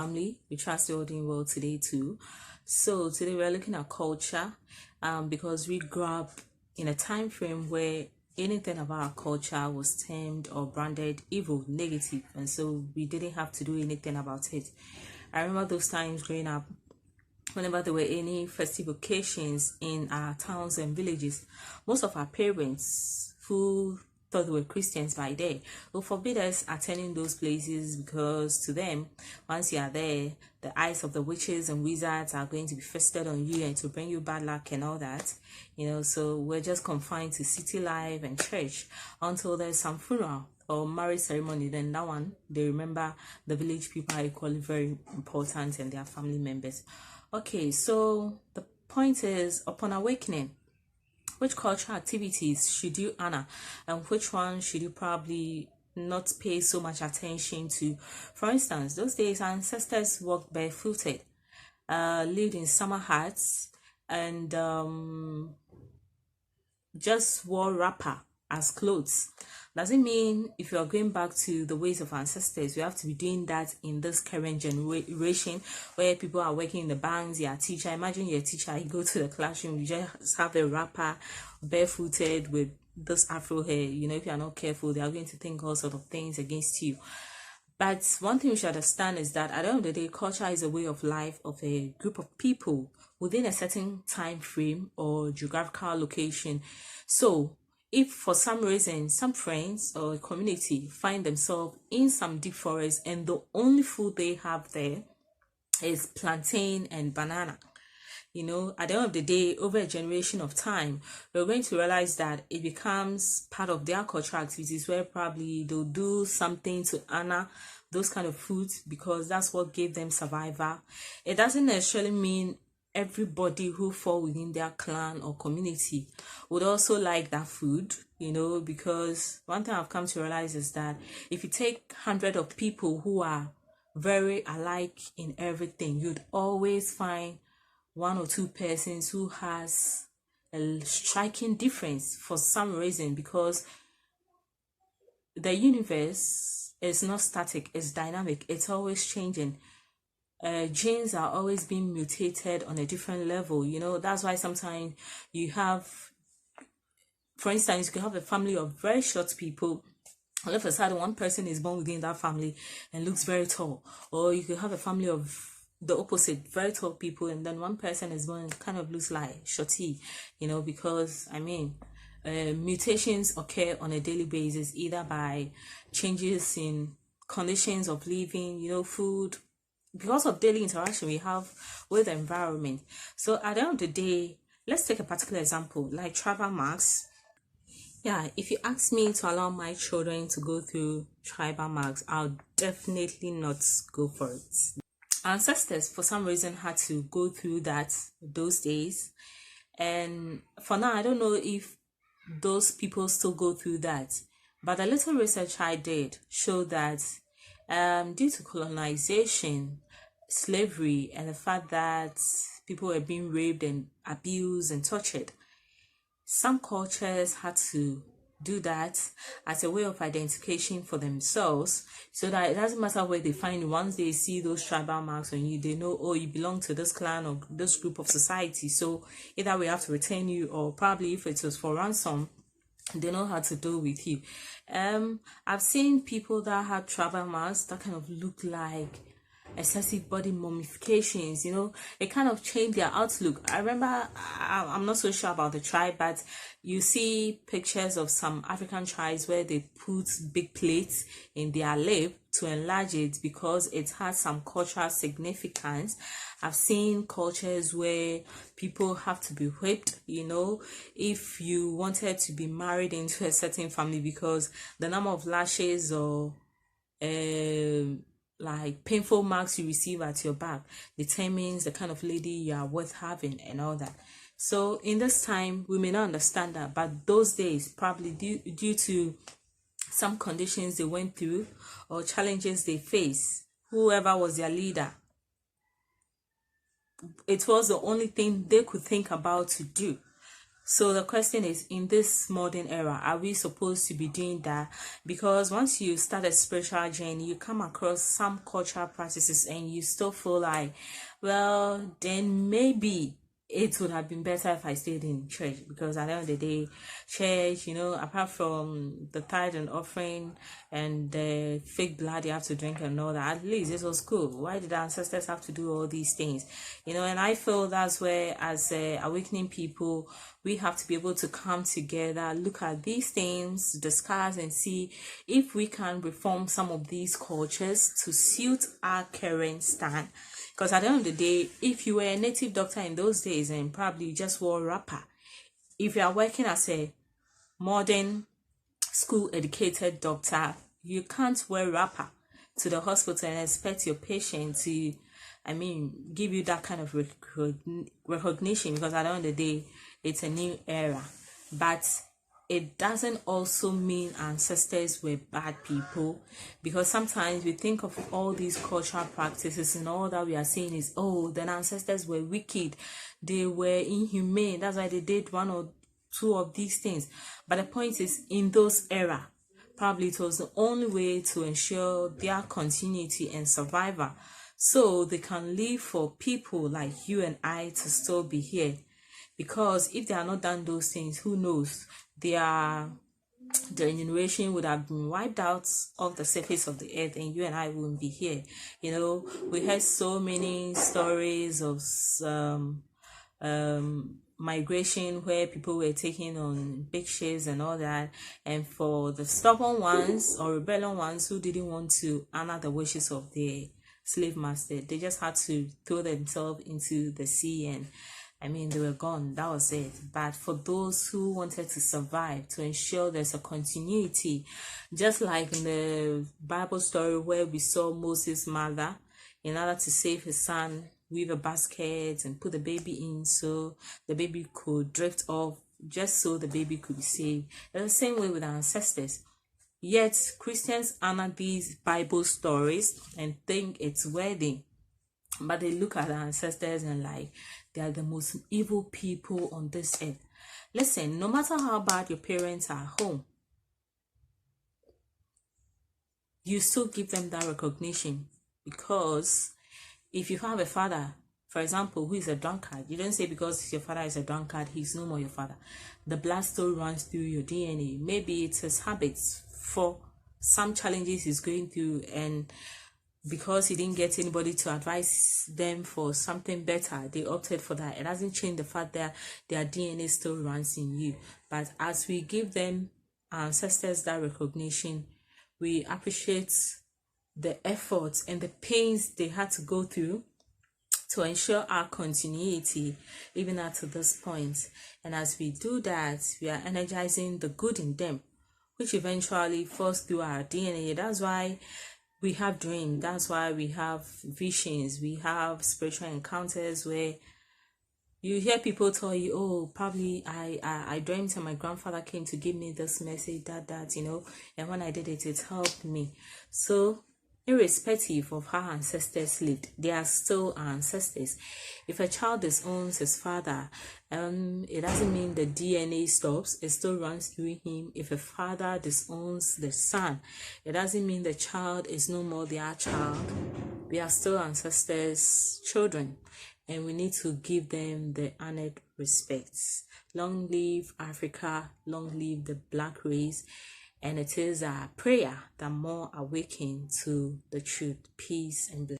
Family. We trust you're all doing well today too. So today we're looking at culture, because we grew up in a time frame where anything about our culture was termed or branded evil, negative, and so we didn't have to do anything about it. I remember those times growing up. Whenever there were any festive occasions in our towns and villages, most of our parents who thought they were Christians by day will forbid us attending those places, because to them, once you are there, the eyes of the witches and wizards are going to be feasted on you and to bring you bad luck and all that. So we're just confined to city life and church until there's some funeral or marriage ceremony. Then that one, they remember the village people are equally very important and their family members. Okay, so the point is, upon awakening, which cultural activities should you honor and which one should you probably not pay so much attention to? For instance, those days our ancestors walked barefooted, lived in summer hats, and just wore wrapper as clothes. Doesn't mean if you are going back to the ways of ancestors, you have to be doing that in this current generation where people are working in the banks. You're a teacher. Imagine you're a teacher, you go to the classroom, you just have a wrapper, barefooted with this afro hair. If you're not careful, they are going to think all sorts of things against you. But one thing we should understand is that at the end of the day, culture is a way of life of a group of people within a certain time frame or geographical location. So if for some reason some friends or a community find themselves in some deep forest and the only food they have there is plantain and banana, at the end of the day, over a generation of time, we're going to realize that it becomes part of their cultural activities where probably they'll do something to honor those kind of foods because that's what gave them survival. It doesn't necessarily mean everybody who fall within their clan or community would also like that food, because one thing I've come to realize is that if you take 100 of people who are very alike in everything, you'd always find one or two persons who has a striking difference for some reason, because the universe is not static, it's dynamic, it's always changing. Genes are always being mutated on a different level. That's why sometimes you have, for instance, you can have a family of very short people. All of a sudden, one person is born within that family and looks very tall. Or you could have a family of the opposite, very tall people, and then one person is born and kind of looks like shorty, because mutations occur on a daily basis, either by changes in conditions of living, food, because of daily interaction we have with the environment. So at the end of the day, let's take a particular example like tribal marks. Yeah, if you ask me to allow my children to go through tribal marks, I'll definitely not go for it. Ancestors for some reason had to go through that those days, and for now I don't know if those people still go through that, but the little research I did showed that due to colonization, slavery, and the fact that people were being raped and abused and tortured, some cultures had to do that as a way of identification for themselves, so that it doesn't matter where they find you. Once they see those tribal marks on you, they know, oh, you belong to this clan or this group of society, so either we have to return you, or probably if it was for ransom, they know how to deal with you. I've seen people that had tribal marks that kind of look like excessive body mummifications. It kind of changed their outlook. I remember, I'm not so sure about the tribe, but you see pictures of some African tribes where they put big plates in their lip to enlarge it because it has some cultural significance. I've seen cultures where people have to be whipped, if you wanted to be married into a certain family, because the number of lashes or like painful marks you receive at your back determines the kind of lady you are worth having and all that. So in this time, we may not understand that, but those days, probably due to some conditions they went through or challenges they faced, whoever was their leader, it was the only thing they could think about to do. So the question is, in this modern era, are we supposed to be doing that? Because once you start a spiritual journey, you come across some cultural practices and you still feel like, well, then maybe it would have been better if I stayed in church, because at the end of the day, church, apart from the tithe and offering and the fake blood you have to drink and all that, at least it was cool. Why did our ancestors have to do all these things? And I feel that's where, as awakening people, we have to be able to come together, look at these things, discuss, and see if we can reform some of these cultures to suit our current stand. Because at the end of the day, if you were a native doctor in those days and probably you just wore a wrapper, if you are working as a modern school educated doctor, you can't wear wrapper to the hospital and expect your patient to, give you that kind of recognition, because at the end of the day, it's a new era. But it doesn't also mean ancestors were bad people, because sometimes we think of all these cultural practices and all that we are saying is, oh, then ancestors were wicked, they were inhumane, that's why they did one or two of these things. But the point is, in those era, probably it was the only way to ensure their continuity and survival, so they can live for people like you and I to still be here. Because if they are not done those things, who knows, their generation would have been wiped out of the surface of the earth and you and I wouldn't be here. We heard so many stories of migration where people were taking on big ships and all that, and for the stubborn ones or rebellion ones who didn't want to honor the wishes of their slave master, they just had to throw themselves into the sea, and they were gone. That was it. But for those who wanted to survive, to ensure there's a continuity, just like in the Bible story where we saw Moses' mother, in order to save his son, weave a basket and put the baby in so the baby could drift off, just so the baby could be saved. It's the same way with our ancestors. Yet Christians honor these Bible stories and think it's worthy, but they look at our ancestors and like they are the most evil people on this earth. Listen, no matter how bad your parents are at home, you still give them that recognition. Because if you have a father, for example, who is a drunkard, you don't say because your father is a drunkard, he's no more your father. The blood still runs through your DNA. Maybe it's his habits for some challenges he's going through, and because he didn't get anybody to advise them for something better, they opted for that. It doesn't change the fact that their DNA still runs in you. But as we give them, our ancestors, that recognition, we appreciate the efforts and the pains they had to go through to ensure our continuity even up to this point. And as we do that, we are energizing the good in them, which eventually falls through our DNA. That's why we have dreams. That's why we have visions. We have spiritual encounters where you hear people tell you, oh, probably I dreamt and my grandfather came to give me this message, that, and when I did it, it helped me. So irrespective of how ancestors lived, they are still our ancestors. If a child disowns his father, it doesn't mean the DNA stops, it still runs through him. If a father disowns the son, it doesn't mean the child is no more their child. We are still ancestors' children, and we need to give them the honored respects. Long live Africa, long live the Black race. And it is our prayer that more awaken to the truth. Peace and blessings.